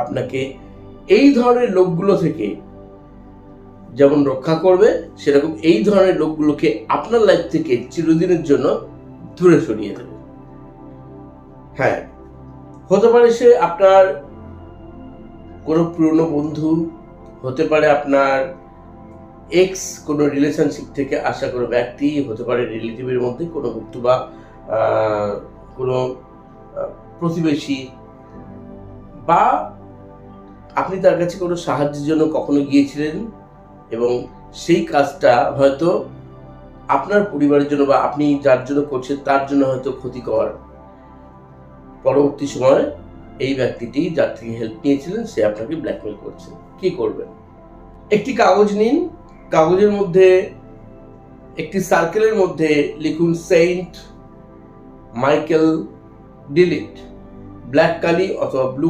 আপনাকে এই ধরনের লোকগুলো থেকে যেমন রক্ষা করবে, সেরকম এই ধরনের লোকগুলোকে আপনার লাইফ থেকে চিরদিনের জন্য দূরে সরিয়ে দেবে। হ্যাঁ, হতে পারে সে আপনার কোনো পুরনো বন্ধু, হতে পারে আপনার এক্স কোনো রিলেশনশিপ থেকে আসা কোনো ব্যক্তি, হতে পারে রিলেটিভের মধ্যে কোনো ব্যক্তি বা কোনো প্রতিবেশী, বা আপনি তার কাছে কোনো সাহায্যের জন্য কখনো গিয়েছিলেন এবং সেই কাজটা হয়তো আপনার পরিবারের জন্য বা আপনি যার জন্য করছেন তার জন্য হয়তো ক্ষতিকর। পরবর্তী সময়ে এই ব্যক্তিটি যার থেকে হেল্প নিয়েছিলেন সে আপনাকে ব্ল্যাকমেল করছে। কি করবেন? একটি কাগজ নিন, কাগজের মধ্যে একটি সার্কেলের মধ্যে লিখুন সেন্ট মাইকেল ডিলিট, ব্ল্যাক কালি অথবা ব্লু